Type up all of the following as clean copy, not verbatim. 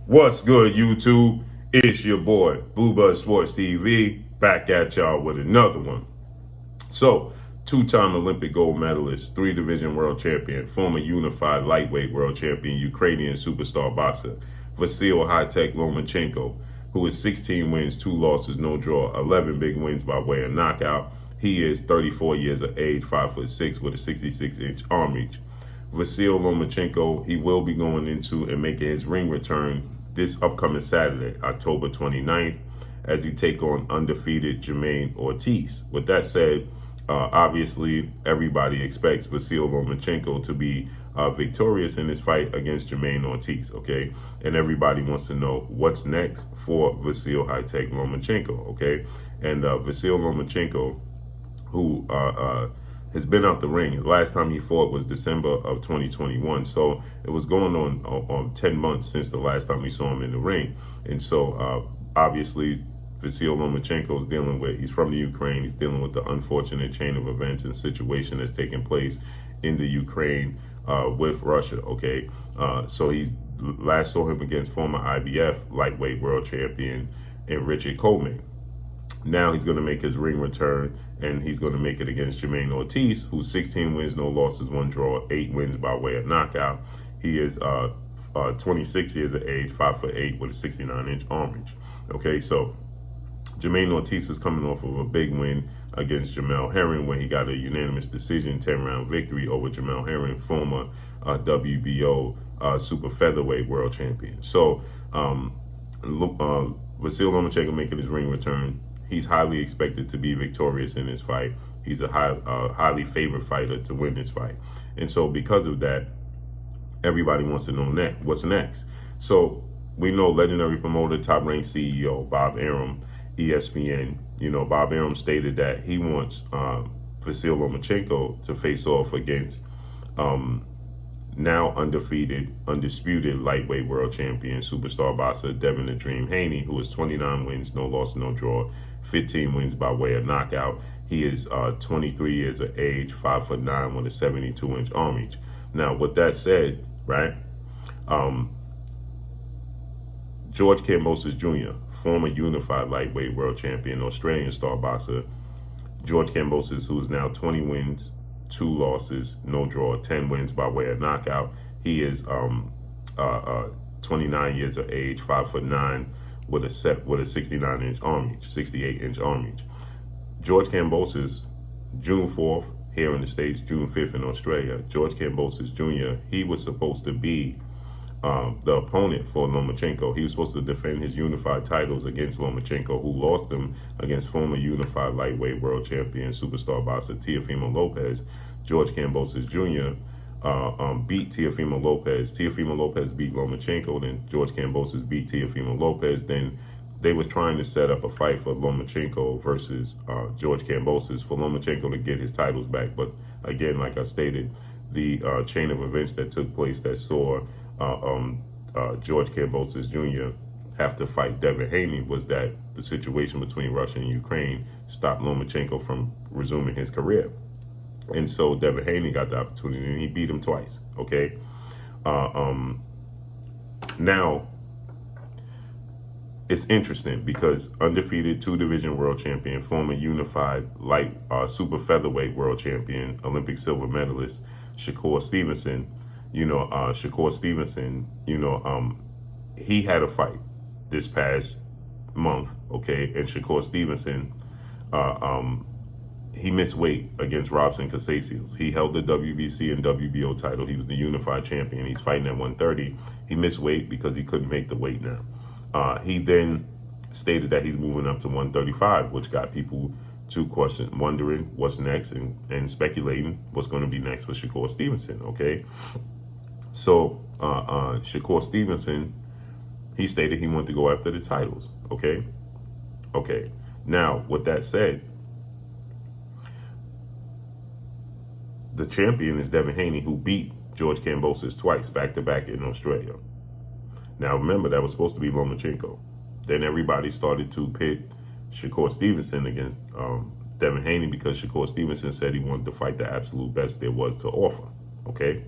What's good, YouTube? It's your boy, Bluebird Sports TV, back at y'all with another one. So, two-time Olympic gold medalist, three-division world champion, former unified lightweight world champion, Ukrainian superstar boxer, Vasily Lomachenko, who is 16 wins, 2 losses, no draw, 11 big wins by way of knockout. He is 34 years of age, 5'6", with a 66-inch arm reach. Vasily Lomachenko, he will be going into and making his ring return this upcoming Saturday, October 29th, as he take on undefeated Jermaine Ortiz. With that said, obviously everybody expects Vasily Lomachenko to be victorious in this fight against Jermaine Ortiz, okay? And everybody wants to know what's next for Vasily Lomachenko, okay? And Vasily Lomachenko, who has been out the ring. The last time he fought was December of 2021. So it was going on 10 months since the last time we saw him in the ring. And so obviously Vasily Lomachenko is dealing with, he's from the Ukraine, he's dealing with the unfortunate chain of events and situation that's taking place in the Ukraine with Russia, okay? So he's last saw him against former IBF lightweight world champion and Richard Coleman. Now he's going to make his ring return, and he's going to make it against Jermaine Ortiz, who's 16 wins, no losses, 1 draw, 8 wins by way of knockout. He is 26 years of age, 5'8", with a 69-inch arm reach. Okay, so Jermaine Ortiz is coming off of a big win against Jamel Herring, where he got a unanimous decision, 10-round victory over Jamel Herring, former WBO super featherweight world champion. So Vasily Lomachenko making his ring return. He's highly expected to be victorious in this fight. He's a highly favored fighter to win this fight. And so because of that, everybody wants to know what's next. So we know legendary promoter, top-ranked CEO, Bob Arum, ESPN, Bob Arum stated that he wants Vasily Lomachenko to face off against now undefeated, undisputed lightweight world champion, superstar boxer Devin "The Dream" Haney, who is 29 wins, no loss, no draw, 15 wins by way of knockout. He is 23 years of age, 5'9", with a 72-inch arm reach. Now, with that said, right, George Kambosos Jr., former unified lightweight world champion, Australian star boxer, George Kambosos, who is now 20 wins, 2 losses, no draw, 10 wins by way of knockout. He is 29 years of age, 5'9", with a 69-inch arm reach, 68-inch arm reach. George Kambosos, June 4th here in the States, June 5th in Australia. George Kambosos Jr., he was supposed to be the opponent for Lomachenko. He was supposed to defend his unified titles against Lomachenko, who lost them against former unified lightweight world champion, superstar boxer Teofimo Lopez. George Kambosos Jr. Beat Teofimo Lopez. Teofimo Lopez beat Lomachenko, then George Kambosos beat Teofimo Lopez. Then they was trying to set up a fight for Lomachenko versus George Kambosos, for Lomachenko to get his titles back. But again, like I stated, the chain of events that took place that saw George Kambosos Jr. have to fight Devin Haney was that the situation between Russia and Ukraine stopped Lomachenko from resuming his career. And so Devin Haney got the opportunity, and he beat him twice, okay? Now, it's interesting because undefeated 2-division world champion, former unified light super featherweight world champion, Olympic silver medalist, Shakur Stevenson, he had a fight this past month, okay? And Shakur Stevenson, he missed weight against Robson Casacios. He held the WBC and WBO title. He was the unified champion. He's fighting at 130. He missed weight because he couldn't make the weight now. He then stated that he's moving up to 135, which got people to wondering what's next and speculating what's going to be next for Shakur Stevenson, okay? So Shakur Stevenson, he stated he wanted to go after the titles, okay? Okay, now with that said, the champion is Devin Haney, who beat George Kambosos twice, back-to-back in Australia. Now remember, that was supposed to be Lomachenko. Then everybody started to pit Shakur Stevenson against Devin Haney because Shakur Stevenson said he wanted to fight the absolute best there was to offer, okay?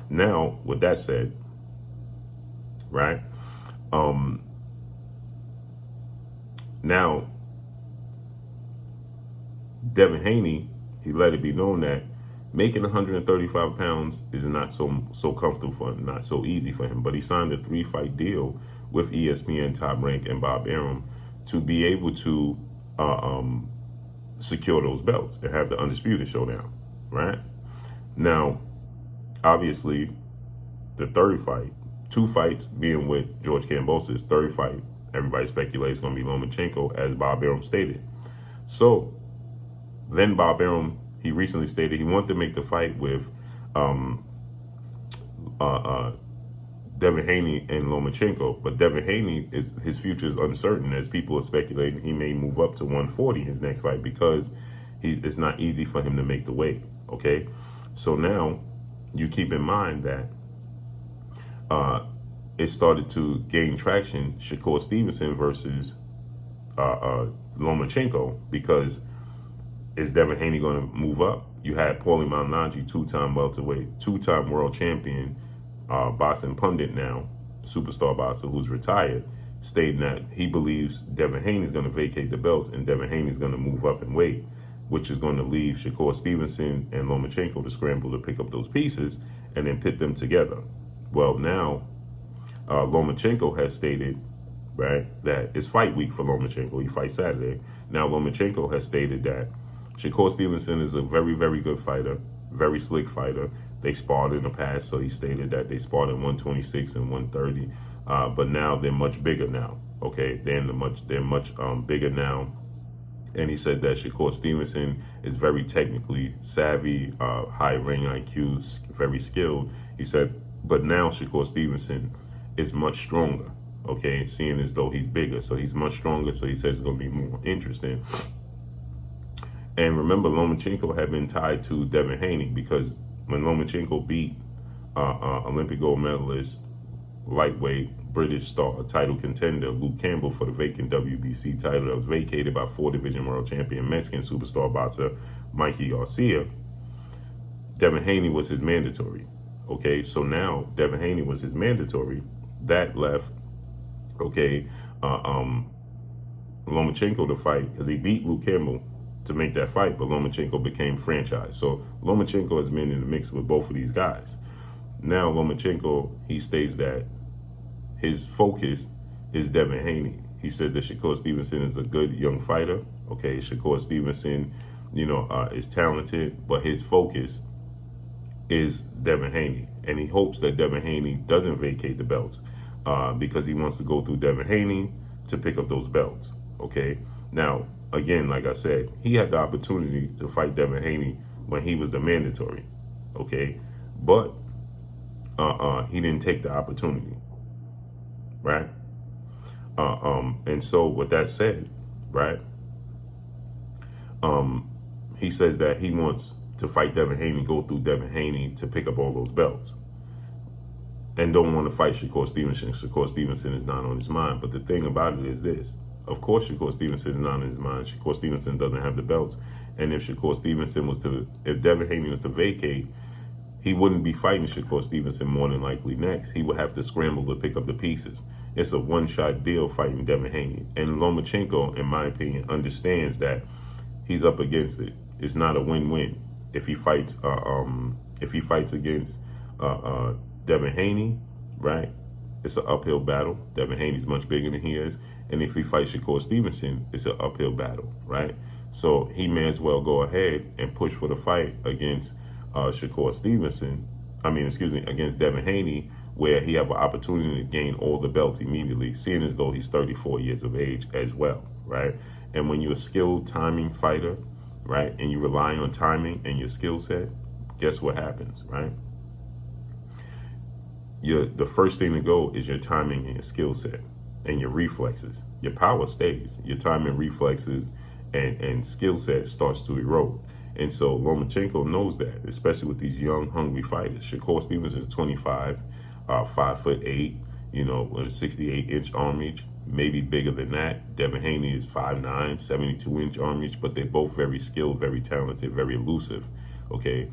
Now, with that said, right, Now, Devin Haney, he let it be known that making 135 pounds is not so comfortable for him, not so easy for him. But he signed a 3-fight deal with ESPN Top Rank and Bob Arum to be able to secure those belts and have the Undisputed showdown, right? Now, obviously, the third fight, 2 fights being with George Kambosos' third fight, everybody speculates going to be Lomachenko, as Bob Arum stated. So then Bob Arum, he recently stated he wanted to make the fight with Devin Haney and Lomachenko, but Devin Haney, his future is uncertain, as people are speculating he may move up to 140 in his next fight because it's not easy for him to make the weight. Okay, so now you keep in mind that it started to gain traction, Shakur Stevenson versus Lomachenko, because is Devin Haney going to move up? You had Paulie Malignaggi, 2-time welterweight, 2-time world champion, boxing pundit now, superstar boxer who's retired, stating that he believes Devin Haney is going to vacate the belt and Devin Haney is going to move up in weight, which is going to leave Shakur Stevenson and Lomachenko to scramble to pick up those pieces and then pit them together. Well, now Lomachenko has stated, right, that it's fight week for Lomachenko. He fights Saturday. Now Lomachenko has stated that Shakur Stevenson is a very, very good fighter, very slick fighter. They sparred in the past, so he stated that they sparred at 126 and 130, but now they're much bigger now. Okay, they're much bigger now. And he said that Shakur Stevenson is very technically savvy, high ring IQ, very skilled. He said, but now Shakur Stevenson is much stronger. Okay, seeing as though he's bigger, so he's much stronger. So he says it's going to be more interesting. And remember, Lomachenko had been tied to Devin Haney because when Lomachenko beat Olympic gold medalist, lightweight, British star, title contender Luke Campbell for the vacant WBC title that was vacated by 4-division world champion Mexican superstar boxer Mikey Garcia, Devin Haney was his mandatory. Okay, so now Devin Haney was his mandatory. That left, okay, Lomachenko to fight because he beat Luke Campbell to make that fight, but Lomachenko became franchise. So Lomachenko has been in the mix with both of these guys. Now Lomachenko, he states that his focus is Devin Haney. He said that Shakur Stevenson is a good young fighter. Okay, Shakur Stevenson, is talented, but his focus is Devin Haney. And he hopes that Devin Haney doesn't vacate the belts because he wants to go through Devin Haney to pick up those belts. Okay, now, again, like I said, he had the opportunity to fight Devin Haney when he was the mandatory, okay? But he didn't take the opportunity, right? And so with that said, right, he says that he wants to fight Devin Haney, go through Devin Haney to pick up all those belts, and don't want to fight Shakur Stevenson. Shakur Stevenson is not on his mind. But the thing about it is this. Of course, Shakur Stevenson is not in his mind. Shakur Stevenson doesn't have the belts. And if Devin Haney was to vacate, he wouldn't be fighting Shakur Stevenson more than likely next. He would have to scramble to pick up the pieces. It's a one-shot deal fighting Devin Haney. And Lomachenko, in my opinion, understands that he's up against it. It's not a win-win. If he fights against Devin Haney, right, it's an uphill battle. Devin Haney's much bigger than he is. And if he fights Shakur Stevenson, it's an uphill battle, right? So he may as well go ahead and push for the fight against Shakur Stevenson. Against Devin Haney, where he have an opportunity to gain all the belts immediately, seeing as though he's 34 years of age as well, right? And when you're a skilled timing fighter, right, and you rely on timing and your skill set, guess what happens, right? The first thing to go is your timing and your skill set and your reflexes. Your power stays. Your timing, reflexes, and skill set starts to erode. And so Lomachenko knows that, especially with these young, hungry fighters. Shakur Stevenson is 25, 5'8", with a 68-inch arm reach, maybe bigger than that. Devin Haney is 5'9", 72-inch arm reach, but they're both very skilled, very talented, very elusive, okay?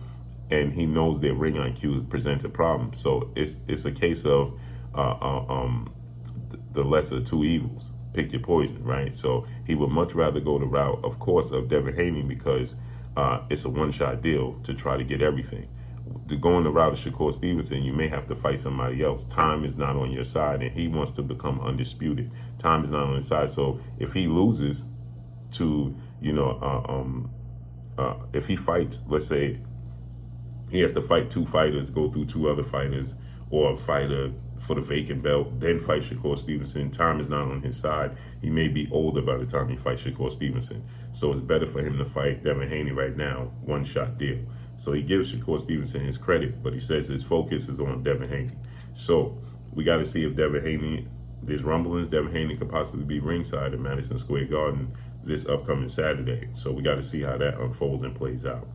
And he knows their ring IQ presents a problem. So it's a case of the lesser of two evils. Pick your poison, right? So he would much rather go the route, of course, of Devin Haney, because it's a one-shot deal to try to get everything. To go on the route of Shakur Stevenson, you may have to fight somebody else. Time is not on your side, and he wants to become undisputed. Time is not on his side. So if he loses to, if he fights, let's say he has to fight two fighters, go through two other fighters, or a fighter for the vacant belt, then fight Shakur Stevenson. Time is not on his side. He may be older by the time he fights Shakur Stevenson. So it's better for him to fight Devin Haney right now, one-shot deal. So he gives Shakur Stevenson his credit, but he says his focus is on Devin Haney. So we got to see if Devin Haney, there's rumblings, Devin Haney could possibly be ringside in Madison Square Garden this upcoming Saturday. So we got to see how that unfolds and plays out.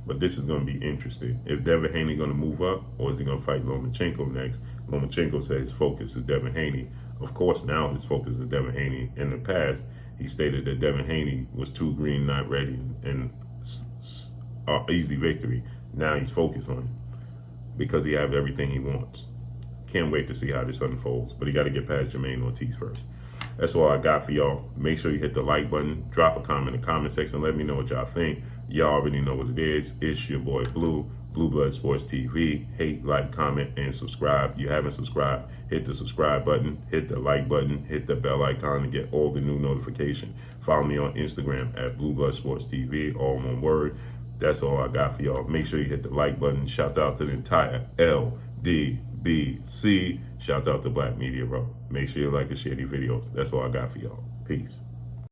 But this is going to be interesting. If Devin Haney going to move up, or is he going to fight Lomachenko next? Lomachenko says his focus is Devin Haney. Of course, now his focus is Devin Haney. In the past, he stated that Devin Haney was too green, not ready, and easy victory. Now he's focused on it because he has everything he wants. Can't wait to see how this unfolds. But he got to get past Jermaine Ortiz first. That's all I got for y'all. Make sure you hit the like button. Drop a comment in the comment section. Let me know what y'all think. Y'all already know what it is. It's your boy Blue, Blue Blood Sports TV. Hate, like, comment, and subscribe. If you haven't subscribed, hit the subscribe button, hit the like button, hit the bell icon to get all the new notifications. Follow me on Instagram at Blue Blood Sports TV, all one word. That's all I got for y'all. Make sure you hit the like button. Shout out to the entire LDBC. Shout out to Black Media, bro. Make sure you like and share these videos. That's all I got for y'all. Peace.